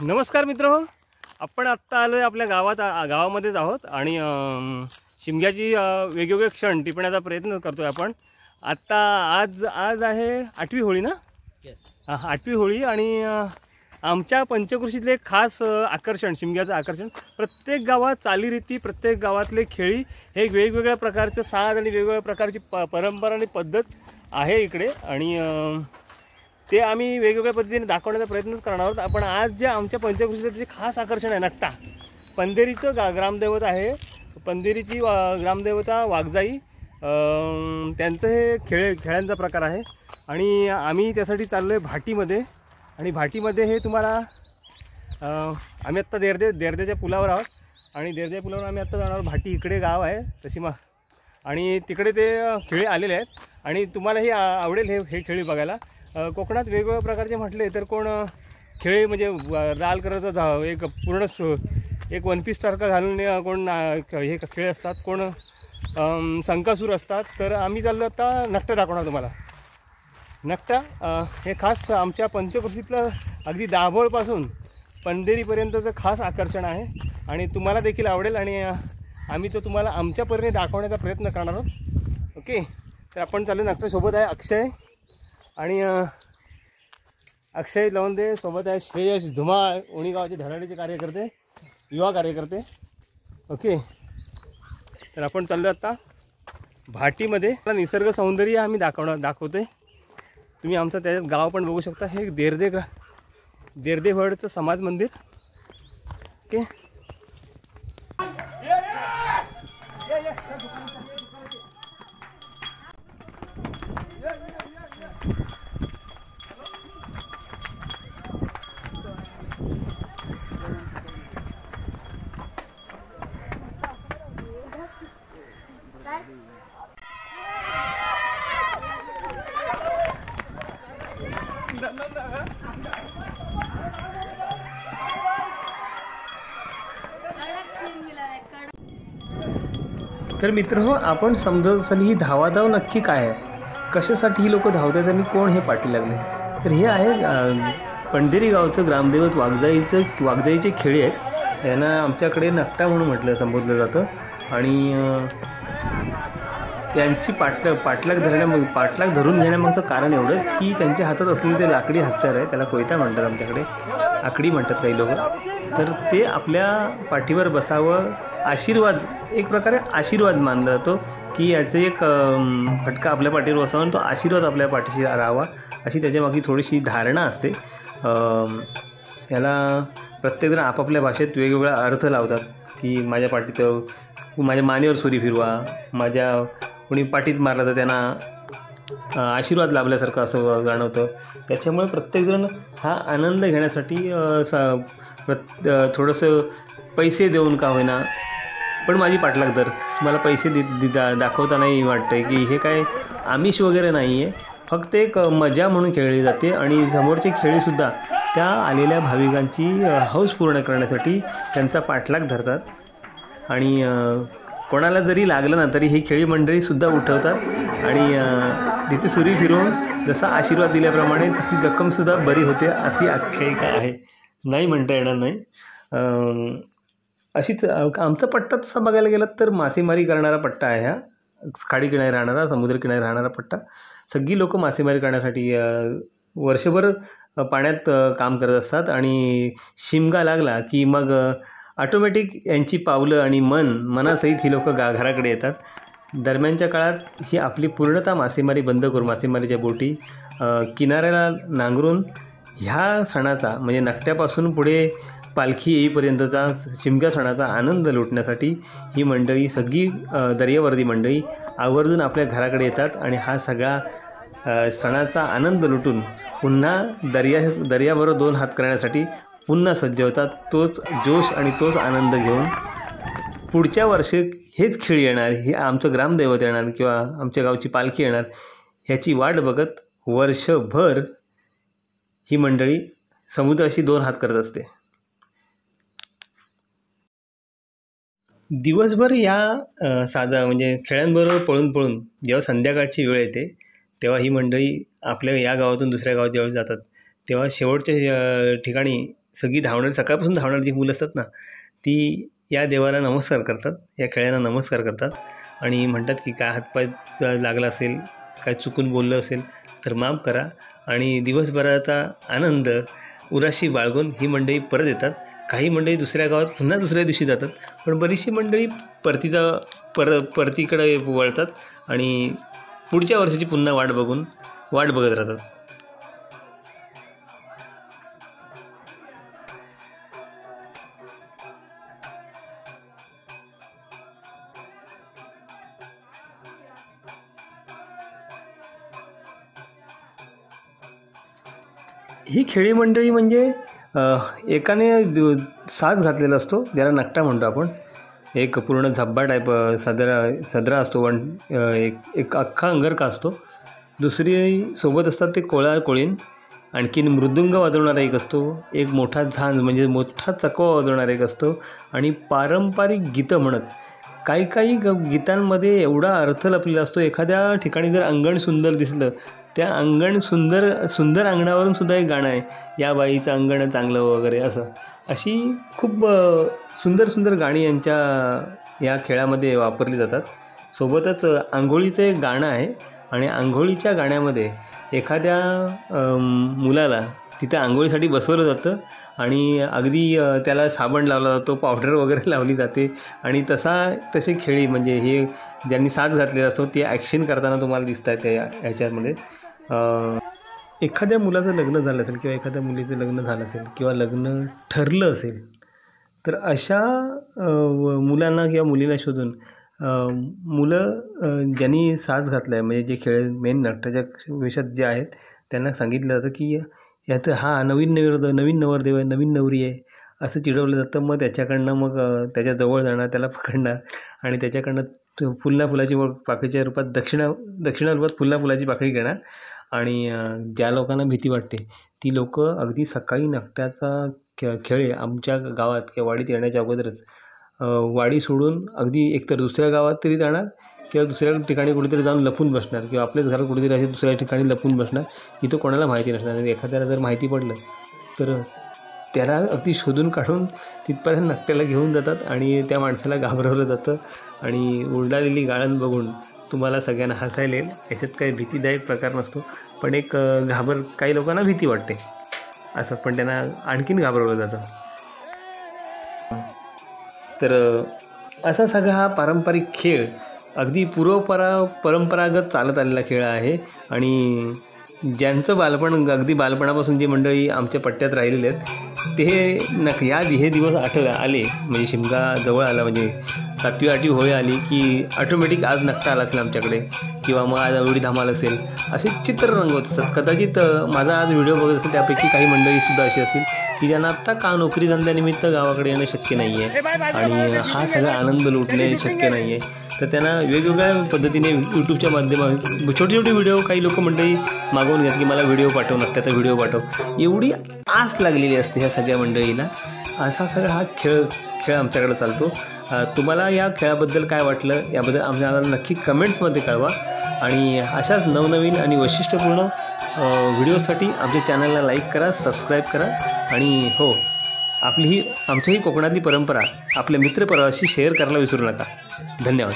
नमस्कार मित्र, आपण आत्ता आलो आहे आपल्या गावामध्येच आहोत आणि शिमग्याची वेगवेगळे क्षण टिपण्याचा प्रयत्न करतोय आपण. आत्ता आज आहे 8वी होळी ना. हां, 8वी होळी आणि आमच्या पंचक्रोशीतले एक खास आकर्षण, शिमग्याचं आकर्षण. प्रत्येक गावात चालीरीती, प्रत्येक गावातले खेळी हे वेगवेगळ्या प्रकारचं साज आणि वेगवेगळ्या प्रकारची परंपरा आणि पद्धत आहे इकडे आणि ते आम्ही वेगवेगळ्या पद्धतीने दाखवण्याचा प्रयत्नच करणार आहोत. आपण आज जे आमच्या पंचक्रोशीचं जे खास आकर्षण आहे नट्टा, पंधेरीचं ग्रामदैवत आहे. पंधेरीची ग्रामदेवता वाघजाई, त्यांचं हे खेळांचा प्रकार आहे आणि आम्ही त्यासाठी चाललो आहे भाटीमध्ये. आणि भाटीमध्ये हे तुम्हाला आम्ही आत्ता देरदेच्या पुलावर आहोत आणि देरदेच्या पुलावर आम्ही आत्ता जाणार आहोत. भाटी इकडे गाव आहे तशी आणि तिकडे ते खेळे आलेले आहेत आणि तुम्हालाही आवडेल हे खेळी बघायला. कोकणात वेगवेगळ्या प्रकारचे म्हटले तर कोण खेळ म्हणजे लाल कलरचा एक पूर्ण एक वनपीस सारखा घालून कोण हे खेळ असतात, कोण संकासूर असतात. तर आम्ही चाललो आता नकटा दाखवणार तुम्हाला. नकटा हे खास आमच्या पंचक्रोशीतलं अगदी दाभोळपासून पंधेरीपर्यंतचं खास आकर्षण आहे आणि तुम्हाला देखील आवडेल आणि आम्ही तो तुम्हाला आमच्या परीने दाखवण्याचा प्रयत्न करणार आहोत. ओके, तर आपण चाललो नकटासोबत आहे अक्षय आणि अक्षय लवंदे, सोबत आहे श्रेयश धुमाळ, उणी गावाचे धडाडीचे कार्यकर्ते, युवा कार्यकर्ते. ओके, तर आपण चाललो आता भाटीमध्ये. निसर्ग सौंदर्य आम्ही दाखवतोय. तुम्ही आमचं त्याच्यात गाव पण बघू शकता. हे देरदेवडचं समाज मंदिर. ओके, तर मित्र आपण समजत असाल ही धावाधाव नक्की काय आहे, कशासाठी ही लोक धावतात आणि कोण हे पाठी लागले. तर हे आहे पंधेरी गावचं ग्रामदैवत वाघजाईचे खेळी आहेत. यांना आमच्याकडे नकटा म्हणून संबोधलं जातं आणि यांची पाठलाग धरून घेण्यामागचं कारण एवढंच की त्यांच्या हातात असलेलं ते लाकडी हत्यार आहे, त्याला कोयता म्हणतात आमच्याकडे, आकडी म्हणतात काही लोक. तर ते आपल्या पाठीवर बसावं, आशीर्वाद, एक प्रकारे आशीर्वाद मानला जातो की याचं एक फटका आपल्या पाठीवर बसावा आणि तो आशीर्वाद आपल्या पाठीशी राहावा, अशी त्याच्यामागची थोडीशी धारणा असते. याला प्रत्येकजण आपापल्या भाषेत वेगवेगळा अर्थ लावतात की माझ्या पाठीत, माझ्या मानेवर सुरी फिरवा, माझ्या कोणी पाठीत मारला तर त्यांना आशीर्वाद लाभल्यासारखं असं जाणवतं. त्याच्यामुळे प्रत्येकजण हा आनंद घेण्यासाठी थोडंसं पैसे देऊन का होईना पण माझी पाठलाग धर, मला पैसे दाखवता नाही वाटतं की हे काय आमिष वगैरे नाही आहे, फक्त एक मजा म्हणून खेळली जाते. आणि समोरचे खेळीसुद्धा त्या आलेल्या भाविकांची हौस पूर्ण करण्यासाठी त्यांचा पाठलाग धरतात आणि कोणाला जरी लागलं ना तरी ही खेळी मंडळीसुद्धा उठवतात आणि तिथे सुरी फिरवून जसा आशीर्वाद दिल्याप्रमाणे तिथली जखमसुद्धा बरी होते, अशी आख्यायिका आहे, नाही म्हणता येणार नाही. अशीच आमचा पट्टा तसा बघायला गेलात तर मासेमारी करणारा पट्टा आहे. हा खाडीकिनारी राहणारा, समुद्रकिनारी राहणारा पट्टा. सगळी लोक मासेमारी करण्यासाठी वर्षभर पाण्यात काम करत असतात आणि शिमगा लागला की मग ऑटोमॅटिक यांची पावलं आणि मनासहित ही लोक घराकडे येतात. दरम्यानच्या काळात ही आपली पूर्णतः मासेमारी बंद करून, मासेमारीच्या बोटी किनाऱ्याला नांगरून ह्या सणाचा म्हणजे नकट्यापासून पुढे पालखी येईपर्यंतचा शिमगा सणाचा आनंद लुटण्यासाठी ही मंडळी, सगळी दर्यावर्दी मंडळी आवर्जून आपल्या घराकडे येतात आणि हा सगळा सणाचा आनंद लुटून पुन्हा दर्याबरोबर दोन हात करण्यासाठी पुन्हा सज्ज होतात. तोच जोश आणि तोच आनंद घेऊन पुढच्या वर्षी हेच खेळ येणार, हे आमचं ग्रामदैवत येणार किंवा आमच्या गावची पालखी येणार, ह्याची वाट बघत वर्षभर ही मंडळी समुद्राशी दोन हात करत असते. दिवसभर या साधा म्हणजे खेळांबरोबर पळून जेव्हा संध्याकाळची वेळ येते तेव्हा ही मंडळी आपल्या या गावातून दुसऱ्या गावात जेव्हा जातात तेव्हा शेवटच्या ठिकाणी सगळी धावणारी सकाळपासून धावणारी जी मुलं असतात ना ती या देवाला नमस्कार करतात, या खेळांना नमस्कार करतात आणि म्हणतात की काय हातपाय लागला असेल, काय चुकून बोललं असेल तर माफ करा आणि दिवसभराचा आनंद उराशी बाळगून ही मंडळी परत येतात. काही मंडळी दुसऱ्या गावात पुन्हा दुसऱ्या दिवशी जातात, पण बरीचशी मंडळी परतीकडे वळतात आणि पुढच्या वर्षाची पुन्हा वाट बघत राहतात. ही खेळी मंडळी म्हणजे एकाने साज घातलेला असतो, ज्याला नकटा म्हणतो आपण. एक पूर्ण झब्बा टाईप सदरा असतो, एक अख्खा अंगरखा असतो. दुसरी सोबत असतात ते कोळीण. आणखीन मृदुंग वाजवणारा एक असतो, एक मोठा झांज म्हणजे मोठा चकवा वाजवणारा एक असतो आणि पारंपरिक गीतं म्हणत. काही गीतांमध्ये एवढा अर्थ लपलेला असतो. एखाद्या ठिकाणी जर अंगण सुंदर दिसलं, त्या अंगण सुंदर अंगणावरून सुद्धा एक गाणं आहे, या बाईचं अंगण चांगलं वगैरे असं. अशी खूप सुंदर गाणी यांच्या या खेळामध्ये वापरली जातात. सोबतच आंघोळीचं एक गाणं आहे आणि आंघोळीच्या गाण्यामध्ये एखाद्या मुलाला तिथे आंघोळीसाठी बसवलं जातं आणि अगदी त्याला साबण लावला जातो, पावडर वगैरे लावली जाते आणि तसे खेळी म्हणजे हे ज्यांनी साथ घातलेला असतो ते ॲक्शन करताना तुम्हाला दिसत आहेत ह्याच्यामध्ये. एखाद्या मुलाचं लग्न झालं असेल किंवा एखाद्या मुलीचं लग्न झालं असेल किंवा लग्न ठरलं असेल तर अशा मुलांना किंवा मुलींना शोधून मुलं ज्यांनी साज घातला आहे म्हणजे जे खेळ मेन नाट्याच्या वेशात जे आहेत त्यांना सांगितलं जातं की यात हा नवीन नवरदेव आहे, नवीन नवरी आहे असं चिडवलं जातं. मग त्याच्याजवळ जाणार, त्याला पकडणार आणि त्याच्याकडनं फुलाची पाकळीच्या रूपात दक्षिणा रूपात फुलाची पाकळी घेणार आणि ज्या लोकांना भीती वाटते ती लोकं अगदी सकाळी नकट्याचा खेळ आमच्या गावात किंवा वाडीत येण्याच्या अगोदरच वाडी सोडून अगदी एकतर दुसऱ्या गावात तरी जाणार किंवा दुसऱ्या ठिकाणी कुठेतरी जाऊन लपून बसणार किंवा आपल्याच घरात कुठेतरी असे दुसऱ्या ठिकाणी लपून बसणार. इथं कोणाला माहिती नसणार आणि एखाद्याला जर माहिती पडलं तर त्याला अगदी शोधून काढून तिथपर्यंत नकट्याला घेऊन जातात आणि त्या माणसाला घाबरवलं जातं आणि उलडालेली गाळण बघून तुम्हाला सगळ्यांना हसायला येईल. याच्यात काही भीतीदायक प्रकार नसतो, पण एक काही लोकांना भीती वाटते असं, पण त्यांना आणखीन घाबरवलं जातं. तर असा सगळा हा पारंपरिक खेळ अगदी परंपरागत चालत आलेला खेळ आहे आणि ज्यांचं बालपण अगदी बालपणापासून जी मंडळी आमच्या पट्ट्यात राहिलेले आहेत ते हे दिवस आले म्हणजे शिमगा जवळ आला म्हणजे 7वी-8वी होळी आली की ऑटोमॅटिक आज नकटा आला असेल आमच्याकडे किंवा मग आज एवढी धमाल असेल असे चित्र रंगवत असतात. कदाचित माझा आज व्हिडिओ बघत असेल त्यापैकी काही मंडळीसुद्धा अशी असतील की ज्यांना आत्ता नोकरी धंद्यानिमित्त गावाकडे येणं शक्य नाही आहे आणि हा सगळा आनंद लुटणे शक्य नाही आहे. तर त्यांना वेगवेगळ्या पद्धतीने यूट्यूबच्या माध्यमातून छोटे व्हिडिओ काही लोक मंडळी मागवून घेतात की मला व्हिडिओ पाठव, नकट्याचा व्हिडिओ पाठव. एवढी आस लागलेली असते ह्या सगळ्या मंडळीला. असा सगळा हा खेळ आमच्याकडे चालतो. तुम्हाला या खेळाबद्दल काय वाटलं याबद्दल आम्हाला नक्की कमेंट्समध्ये कळवा आणि अशाच नवनवीन आणि वैशिष्ट्यपूर्ण व्हिडिओसाठी आमच्या चॅनलला लाईक करा, सबस्क्राईब करा आणि हो आमच्याही कोकणातली परंपरा आपल्या मित्रपरिवाराशी शेअर करायला विसरू नका. धन्यवाद.